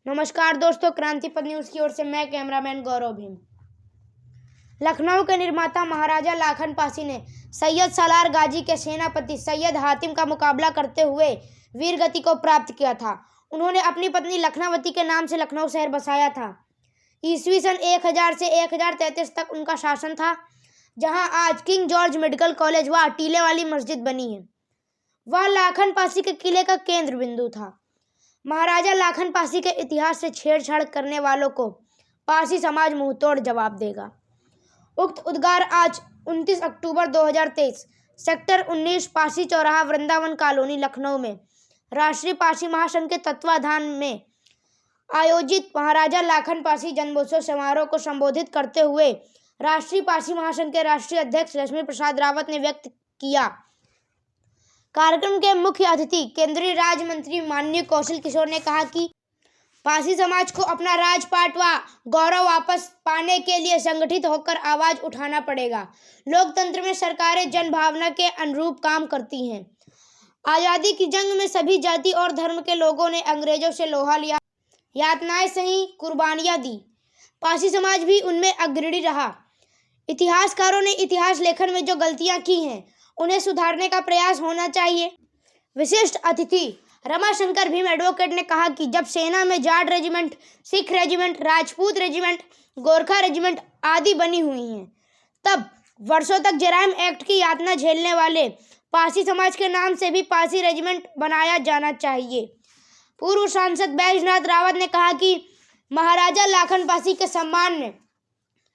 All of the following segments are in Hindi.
नमस्कार दोस्तों, क्रांतिपथ न्यूज़ की ओर से मैं कैमरामैन गौरव भीम। लखनऊ के निर्माता महाराजा लाखन पासी ने सैयद सालार गाजी के सेनापति सैयद हातिम का मुकाबला करते हुए वीर गति को प्राप्त किया था। उन्होंने अपनी पत्नी लखनावती के नाम से लखनऊ शहर बसाया था। ईस्वी सन 1000 से 1033 तक उनका शासन था, जहां आज किंग जॉर्ज मेडिकल कॉलेज व टीले वाली मस्जिद बनी है। वह लाखन पासी के किले का केंद्र बिंदु था। महाराजा लाखन पासी के इतिहास से छेड़छाड़ करने वालों को पासी समाज मुंहतोड़ जवाब देगा। उक्त उद्गार आज 29 अक्टूबर 2023 सेक्टर 19 पासी चौराहा वृंदावन कॉलोनी लखनऊ में राष्ट्रीय पासी महासंघ के तत्वाधान में आयोजित महाराजा लाखन पासी जन्मोत्सव समारोह को संबोधित करते हुए राष्ट्रीय पासी महासंघ के राष्ट्रीय अध्यक्ष लक्ष्मी प्रसाद रावत ने व्यक्त किया। कार्यक्रम के मुख्य अतिथि केंद्रीय राज्य मंत्री माननीय कौशल किशोर ने कहा कि पासी समाज को अपना राजपाट व गौरव वापस पाने के लिए संगठित होकर आवाज उठाना पड़ेगा। लोकतंत्र में सरकारें जनभावना के अनुरूप काम करती हैं। आज़ादी की जंग में सभी जाति और धर्म के लोगों ने अंग्रेजों से लोहा लिया, यातनाएं सही, कुर्बानियां दी। पासी समाज भी उनमें अग्रणी रहा। इतिहासकारों ने इतिहास लेखन में जो गलतियां की हैं उन्हें सुधारने का प्रयास होना चाहिए। विशिष्ट अतिथि रमाशंकर भीम एडवोकेट ने कहा कि जब सेना में Jat regiment, Sikh regiment, Rajput regiment, Gorkha regiment आदि बनी हुई हैं, तब वर्षों तक जराइम एक्ट की यातना झेलने वाले पासी समाज के नाम से भी पासी रेजिमेंट बनाया जाना चाहिए। पूर्व सांसद बैजनाथ रावत ने कहा कि महाराजा लाखन पासी के सम्मान में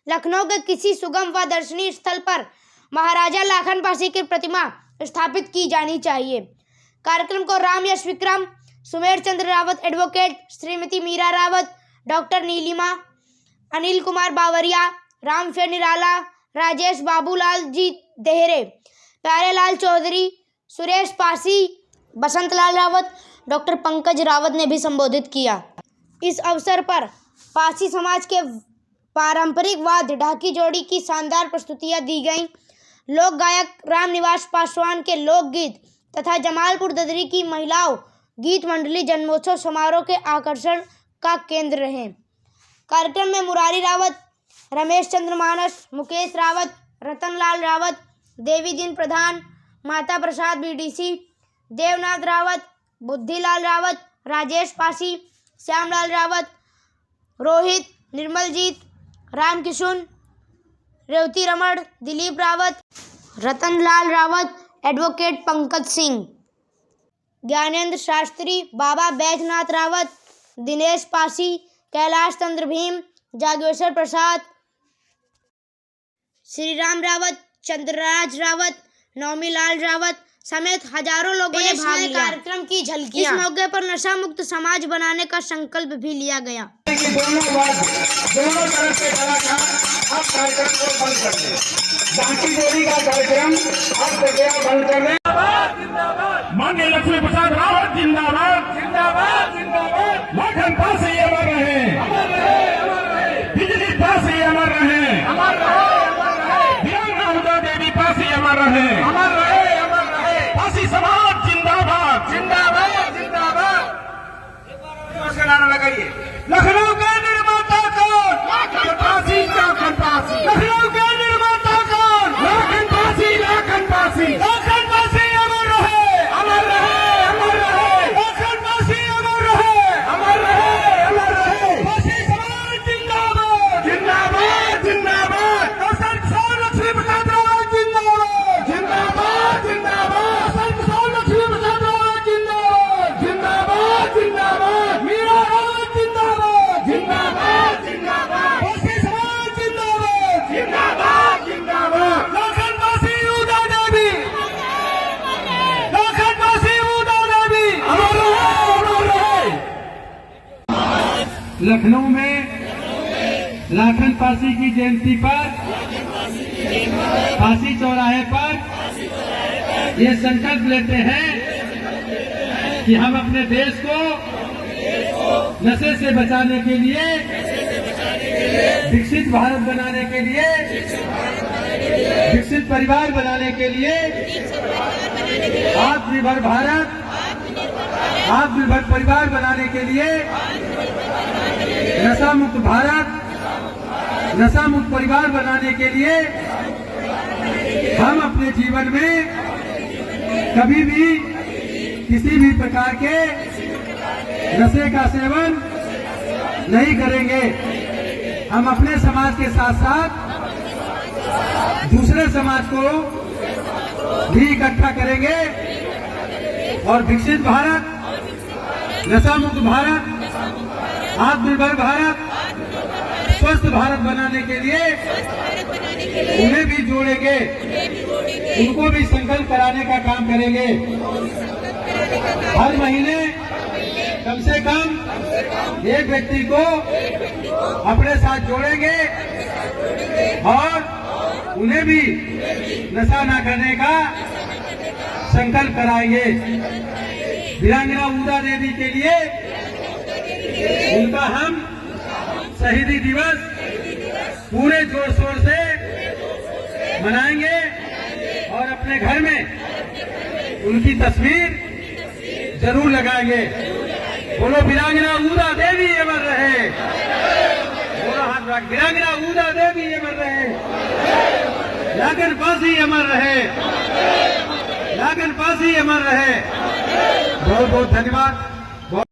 लखनऊ के किसी सुगम व दर्शनीय स्थल पर महाराजा लाखन पासी की प्रतिमा स्थापित की जानी चाहिए। कार्यक्रम को राम यश विक्रम, सुमेर चंद्र रावत एडवोकेट, श्रीमती मीरा रावत, डॉक्टर नीलिमा, अनिल कुमार बावरिया, रामफेर निराला, राजेश बाबूलाल जी देहरे, प्यारेलाल चौधरी, सुरेश पासी, बसंत लाल रावत, डॉक्टर पंकज रावत ने भी संबोधित किया। इस अवसर पर पासी समाज के पारंपरिक वाद्य ढाकी जोड़ी की शानदार प्रस्तुतियां दी गईं। लोक गायक रामनिवास पासवान के लोकगीत तथा जमालपुर ददरी की महिलाओं गीत मंडली जन्मोत्सव समारोह के आकर्षण का केंद्र रहे। कार्यक्रम में मुरारी रावत, रमेश चंद्र मानस, मुकेश रावत, रतनलाल रावत, देवी दिन प्रधान, माता प्रसाद बीडीसी, देवनाथ रावत, बुद्धिलाल रावत, राजेश पासी, श्यामलाल रावत, रोहित, निर्मलजीत, रामकिशुन, रेवती रमण, दिलीप रावत, रतनलाल रावत, एडवोकेट पंकज सिंह, ज्ञानेंद्र शास्त्री, बाबा बैजनाथ रावत, दिनेश पासी, कैलाश चंद्र भीम, जागेश्वर प्रसाद, श्रीराम रावत, चंद्रराज रावत, नौमीलाल रावत समेत हजारों लोगों ने भाग लिया। कार्यक्रम की झलकियां। इस मौके पर नशा मुक्त समाज बनाने का संकल्प भी लिया गया। दोनों तरफ से कलाकार अब कार्यक्रम को बंद कर दें। बाकी जोड़ी का कार्यक्रम अब जगह बंद कर दें। माननीय लक्ष्मी प्रसाद रावत जिंदाबाद, जिंदाबाद, जिंदाबाद। लाखन पासी अमर रहे, अमर रहे, अमर रहे। बिजली पासी अमर रहे, अमर रहे, अमर रहे। वीरांगना देवी पासी अमर रहे, अमर रहे, अमर रहे। पासी समाज जिंदाबाद, जिंदाबाद, जिंदाबाद। एक बार नारा लगाइए। लखनऊ के निर्माता कौन? लाखन पासी, लाखन पासी। लखनऊ के निर्माता कौन? लाखन पासी, लाखन पासी। लाखन पासी अमर रहे, अमर रहे, अमर रहे। लाखन पासी अमर रहे, अमर रहे, अमर रहे। पासी समाज जिंदाबाद, जिंदाबाद, जिंदाबाद। लक्ष्मी प्रसाद रावत जिंदाबाद, जिंदाबाद, जिंदाबाद। लक्ष्मी प्रसाद रावत जिंदाबाद, जिंदाबाद, जिंदाबाद। मीरा रावत जिंदाबाद, जिंदाबाद, जिंदाबाद। पासी समाज जिंदाबाद, जिंदाबाद, जिंदाबाद। लाखन पासी उदा देवी, लाखन पासी उदा देवी अमर रहे, अमर रहे। लखनऊ में लाखन पासी की जयंती पर पासी चौराहे पर ये संकल्प लेते हैं कि हम अपने देश को नशे से बचाने के लिए, विकसित भारत बनाने के लिए, विकसित परिवार बनाने के लिए, आत्मनिर्भर भारत, आत्मनिर्भर परिवार बनाने के लिए नशा मुक्त भारत, नशा मुक्त परिवार बनाने के लिए हम अपने जीवन में कभी भी किसी भी प्रकार के नशे का सेवन नहीं करेंगे। हम अपने समाज के साथ साथ दूसरे समाज को भी इकट्ठा करेंगे और विकसित भारत, नशा मुक्त भारत, आत्मनिर्भर भारत, स्वस्थ भारत बनाने के लिए उन्हें भी जोड़ेंगे, उनको भी संकल्प कराने का काम करेंगे। हर महीने कम से कम एक व्यक्ति को अपने साथ जोड़ेंगे और उन्हें भी नशा न करने का संकल्प कराएंगे। वीरांगना ऊदा देवी के लिए उनका हम शहीदी दिवस पूरे जोर शोर से मनाएंगे और अपने घर में उनकी तस्वीर जरूर लगाएंगे। बोलो वीरांगना ऊदा देवी अमर रहे, बोलो हाथ रख, वीरांगना ऊदा देवी अमर रहे, लागन पासी अमर रहे, लागन पासी अमर रहे। बहुत बहुत धन्यवाद।